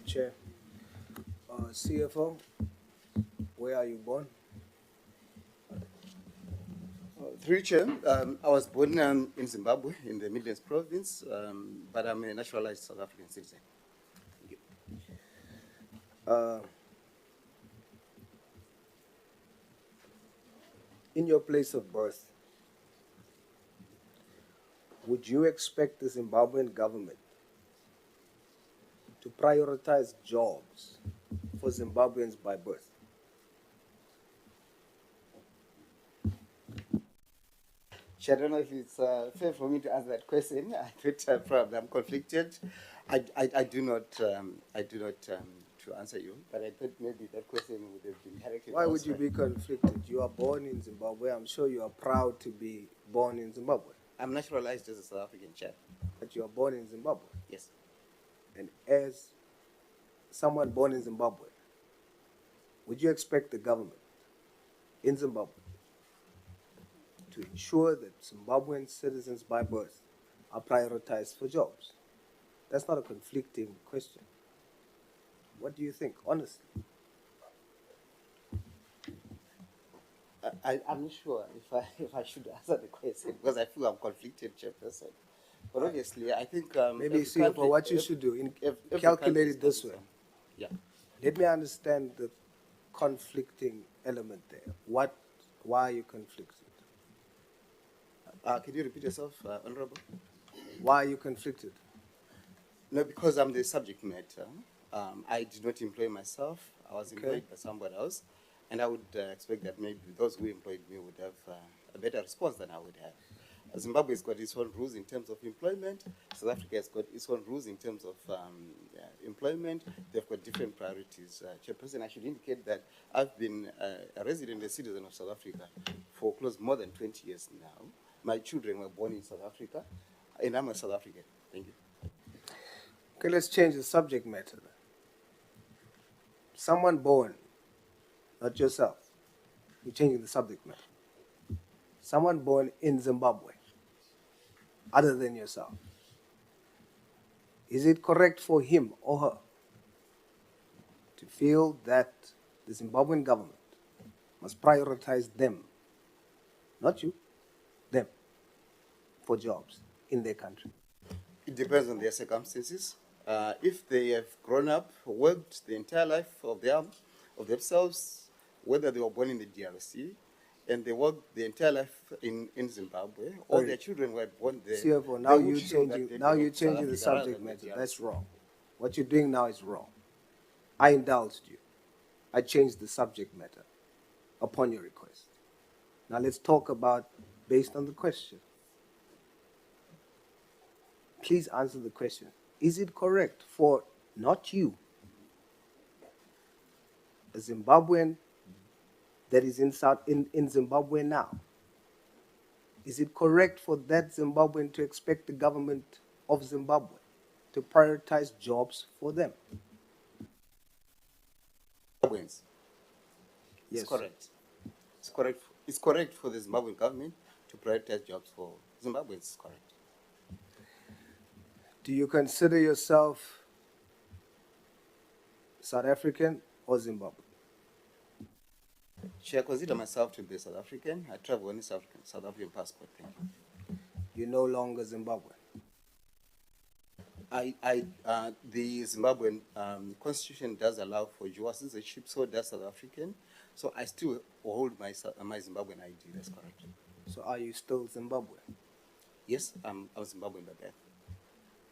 Chair. CFO, where are you born? Through Chair, I was born in Zimbabwe, in the Midlands province, but I'm a naturalized South African citizen. Thank you. In your place of birth, would you expect the Zimbabwean government to prioritize jobs for Zimbabweans by birth? Chair, I don't know if it's fair for me to answer that question. I thought probably I'm conflicted. I do not to answer you, but I thought maybe that question would have been directed. Why would you be conflicted? You are born in Zimbabwe. I'm sure you are proud to be born in Zimbabwe. I'm naturalized as a South African, Chair. But you are born in Zimbabwe. Yes. And as someone born in Zimbabwe, would you expect the government in Zimbabwe to ensure that Zimbabwean citizens by birth are prioritized for jobs? That's not a conflicting question. What do you think, honestly? I'm not sure if I should answer the question because I feel I'm conflicted, Chairperson. But obviously, I think maybe CFO, what you should do, calculate it this way. Yeah. Let me understand the conflicting element there. Why are you conflicted? Can you repeat yourself, Honorable? Why are you conflicted? No, because I'm the subject matter. I did not employ myself. I was employed by somebody else. And I would expect that maybe those who employed me would have a better response than I would have. Zimbabwe has got its own rules in terms of employment. South Africa has got its own rules in terms of employment. They've got different priorities. Chairperson, I should indicate that I've been a resident, a citizen of South Africa for close more than 20 years now. My children were born in South Africa, and I'm a South African. Thank you. Okay, let's change the subject matter. Someone born, not yourself. You're changing the subject matter. Someone born in Zimbabwe, other than yourself. Is it correct for him or her to feel that the Zimbabwean government must prioritize them, not you, them, for jobs in their country? It depends on their circumstances. If they have grown up, worked the entire life of themselves, whether they were born in the DRC, and they worked the entire life in Zimbabwe, or their children were born there. CFO, now you're changing the subject matter. That's wrong. What you're doing now is wrong. I indulged you. I changed the subject matter upon your request. Now let's talk about based on the question. Please answer the question. Is it correct for not you, a Zimbabwean that is in Zimbabwe now? Is it correct for that Zimbabwean to expect the government of Zimbabwe to prioritize jobs for them? Zimbabweans. Yes. It's correct. It's correct. It's correct for the Zimbabwean government to prioritize jobs for Zimbabweans. It's correct. Do you consider yourself South African or Zimbabwean? Should I consider myself to be South African? I travel on a South African passport. Thank you. You're no longer Zimbabwean. The Zimbabwean constitution does allow for dual citizenship, so does South African. So I still hold my Zimbabwean ID. That's correct. So are you still Zimbabwean? Yes, I'm Zimbabwean by birth.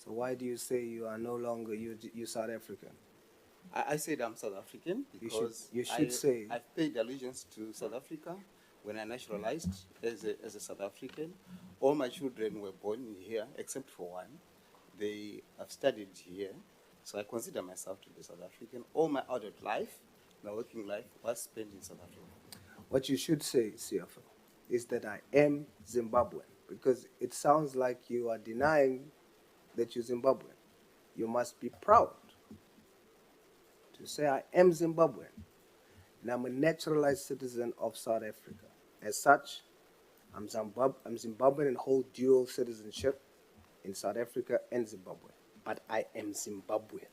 So why do you say you are no longer you South African? I said I'm South African because you should say I've paid allegiance to South Africa when I naturalized as a South African. All my children were born here except for one. They have studied here, so I consider myself to be South African. All my adult life, my working life, was spent in South Africa. What you should say, CFO, is that I am Zimbabwean, because it sounds like you are denying that you're Zimbabwean. You must be proud to say I am Zimbabwean, and I'm a naturalized citizen of South Africa. As such, I'm Zimbabwean and hold dual citizenship in South Africa and Zimbabwe, but I am Zimbabwean.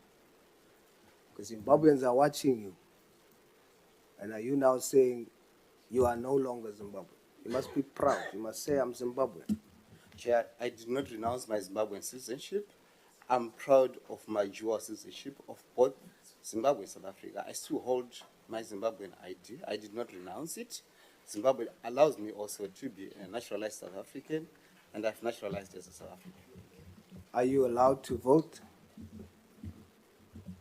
Because Zimbabweans are watching you. And are you now saying you are no longer Zimbabwean? You must be proud. You must say, I'm Zimbabwean. Chair, I did not renounce my Zimbabwean citizenship. I'm proud of my dual citizenship of both Zimbabwe and South Africa. I still hold my Zimbabwean ID. I did not renounce it. Zimbabwe allows me also to be a naturalized South African, and I've naturalized as a South African. Are you allowed to vote?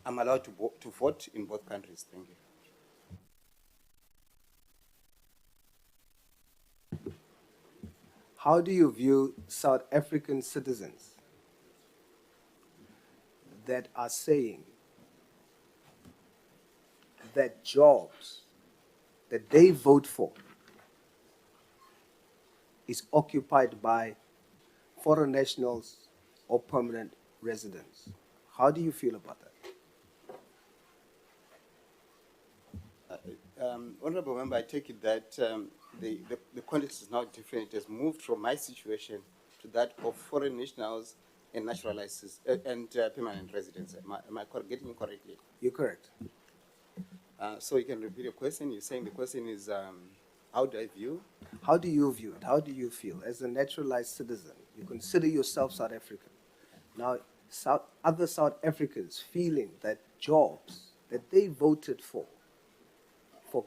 I'm allowed to vote in both countries. Thank you. How do you view South African citizens that are saying that jobs that they vote for is occupied by foreign nationals or permanent residents? How do you feel about that? Honorable Member, I take it that the context is now different. It has moved from my situation to that of foreign nationals and naturalized and permanent residents. Am I getting it correctly? You're correct. So you can repeat your question. You're saying the question is, how do I view? How do you view it? How do you feel as a naturalized citizen? You consider yourself South African. Now, other South Africans feeling that jobs that they voted for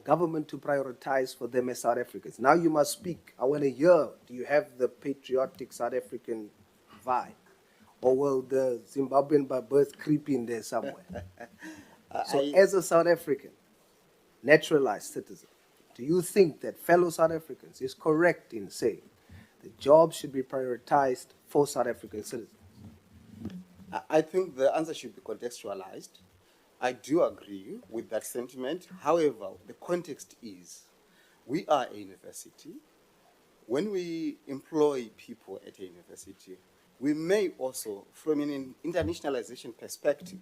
government to prioritize for them as South Africans. Now you must speak. I want to hear, do you have the patriotic South African vibe? Or will the Zimbabwean by birth creep in there somewhere? So as a South African, naturalized citizen, do you think that fellow South Africans is correct in saying that jobs should be prioritized for South African citizens? I think the answer should be contextualized. I do agree with that sentiment. However, the context is we are a university. When we employ people at a university, we may also, from an internationalization perspective,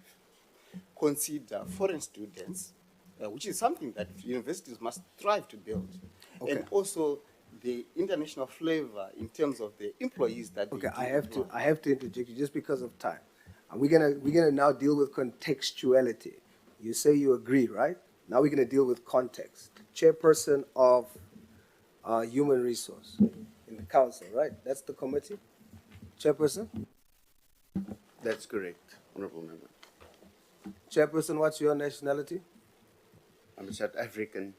consider foreign students, which is something that universities must strive to build, and also the international flavor in terms of the employees that they I have to interject you just because of time. And we're gonna now deal with contextuality. You say you agree, right? Now we're gonna deal with context. Chairperson of Human Resource in the council, right? That's the committee. Chairperson. That's correct, Honorable Member. Chairperson, what's your nationality? I'm a South African,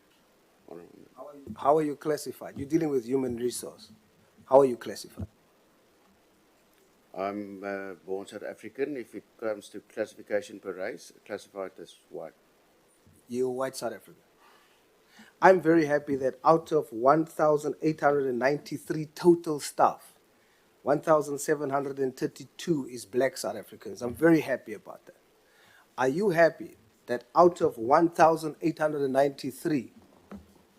Honorable Member. How are you classified? You're dealing with Human Resource. How are you classified? I'm born South African. If it comes to classification per race, classified as white. You're white South African. I'm very happy that out of 1,893 total staff, 1,732 is black South Africans. I'm very happy about that. Are you happy that out of 1,893,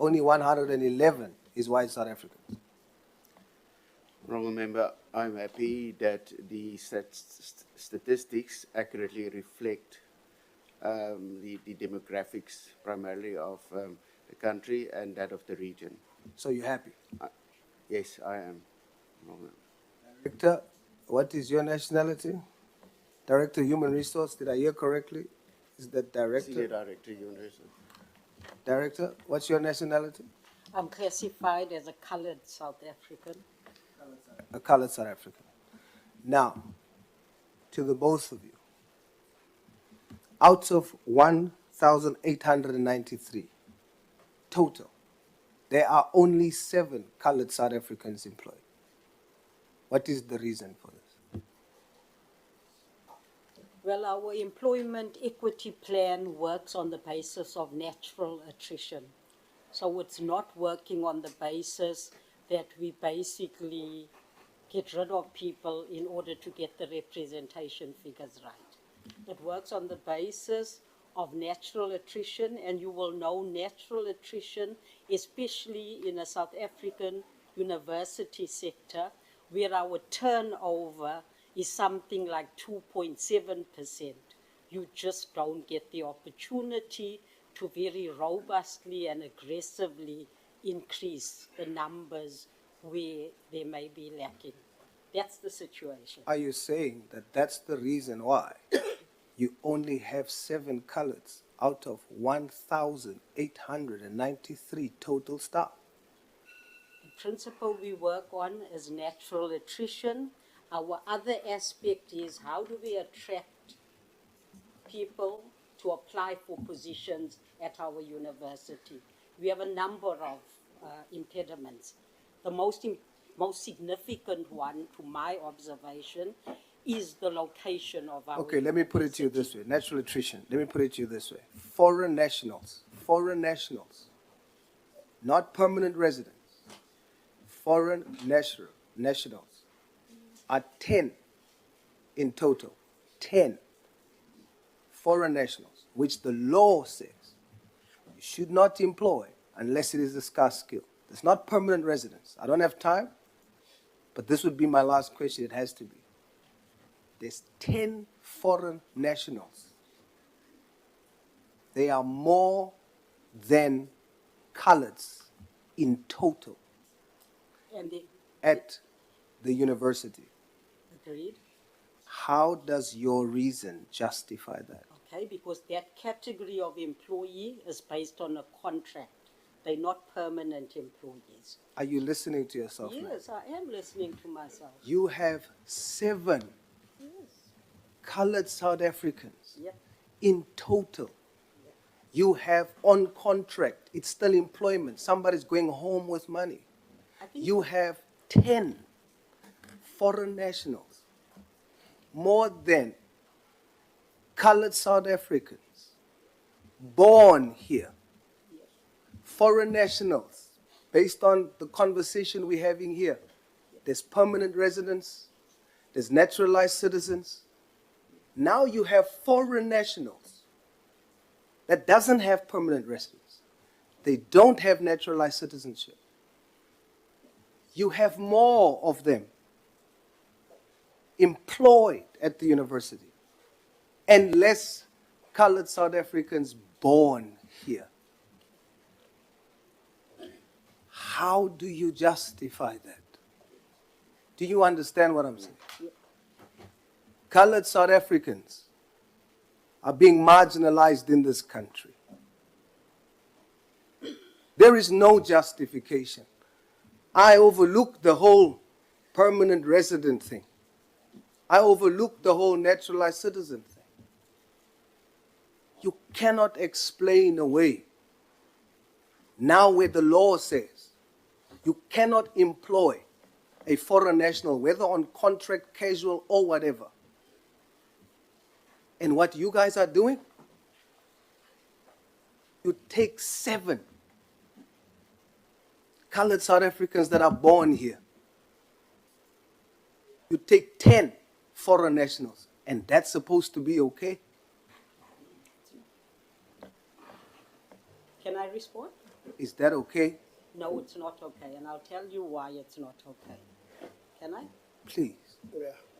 only 111 is white South Africans? Honorable Member, I'm happy that the statistics accurately reflect the demographics primarily of the country and that of the region. So you're happy? Yes, I am. Director, what is your nationality? Director, Human Resource, did I hear correctly? Is that Director? Senior Director, Human Resource. Director, what's your nationality? I'm classified as a colored South African. A colored South African. Now, to the both of you, out of 1,893 total, there are only 7 colored South Africans employed. What is the reason for this? Well, our employment equity plan works on the basis of natural attrition. So it's not working on the basis that we basically get rid of people in order to get the representation figures right. It works on the basis of natural attrition, and you will know natural attrition, especially in a South African university sector, where our turnover is something like 2.7%. You just don't get the opportunity to very robustly and aggressively increase the numbers where they may be lacking. That's the situation. Are you saying that that's the reason why You only have 7 coloreds out of 1,893 total staff. The principle we work on is natural attrition. Our other aspect is how do we attract people to apply for positions at our university. We have a number of impediments. The most significant one, to my observation, is the location of our Okay, let me put it to you university. this way. Natural attrition. Let me put it to you this way. Foreign nationals, not permanent residents, foreign nationals are 10 in total. 10 foreign nationals, which the law says you should not employ unless it is a scarce skill. It's not permanent residents. I don't have time, but this would be my last question. It has to be. There's 10 foreign nationals. They are more than coloreds in total And they at the university. agreed. How does your reason justify that? Okay, because that category of employee is based on a contract. They're not permanent employees. Are you listening to yourself now? Yes, I am listening to myself. You have 7 Yes. colored South Africans Yep. in total. You have on contract, it's still employment. Somebody's going home with money. I think You have 10 foreign nationals, more than colored South Africans born here. Foreign nationals, based on the conversation we're having here, there's permanent residents, there's naturalized citizens. Now you have foreign nationals that doesn't have permanent residence. They don't have naturalized citizenship. You have more of them employed at the university and less colored South Africans born here. How do you justify that? Do you understand what I'm saying? Colored South Africans are being marginalized in this country. There is no justification. I overlook the whole permanent resident thing. I overlook the whole naturalized citizen thing. You cannot explain away now where the law says you cannot employ a foreign national, whether on contract, casual, or whatever. And what you guys are doing, you take 7 colored South Africans that are born here. You take 10 foreign nationals, and that's supposed to be okay? Can I respond? Is that okay? No, it's not okay, and I'll tell you why it's not okay. Can I? Please.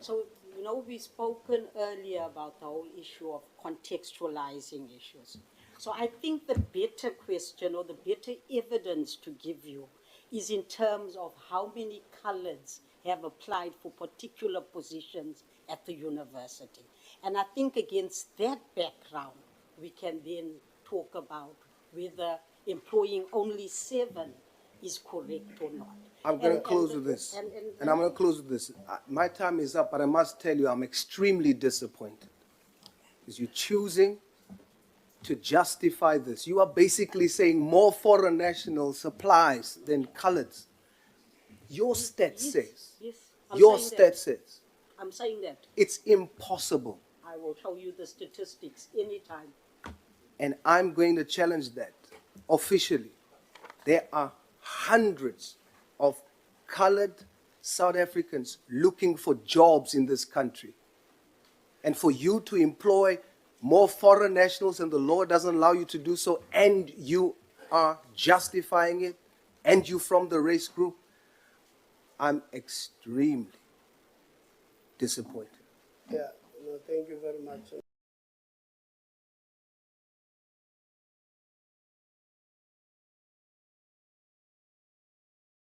So, you know, we've spoken earlier about the whole issue of contextualizing issues. So I think the better question or the better evidence to give you is in terms of how many coloreds have applied for particular positions at the university. And I think against that background, we can then talk about whether employing only 7 is correct or not. I'm going to close with this. And I'm going to close with this. My time is up, but I must tell you, I'm extremely disappointed. Because you're choosing to justify this. You are basically saying more foreign national supplies than coloreds. Your stat says, Yes, your stat says, I'm saying that. it's impossible. I will show you the statistics anytime. And I'm going to challenge that officially. There are hundreds of colored South Africans looking for jobs in this country. And for you to employ more foreign nationals and the law doesn't allow you to do so, and you are justifying it, and you from the race group, I'm extremely disappointed. Yeah, no, thank you very much.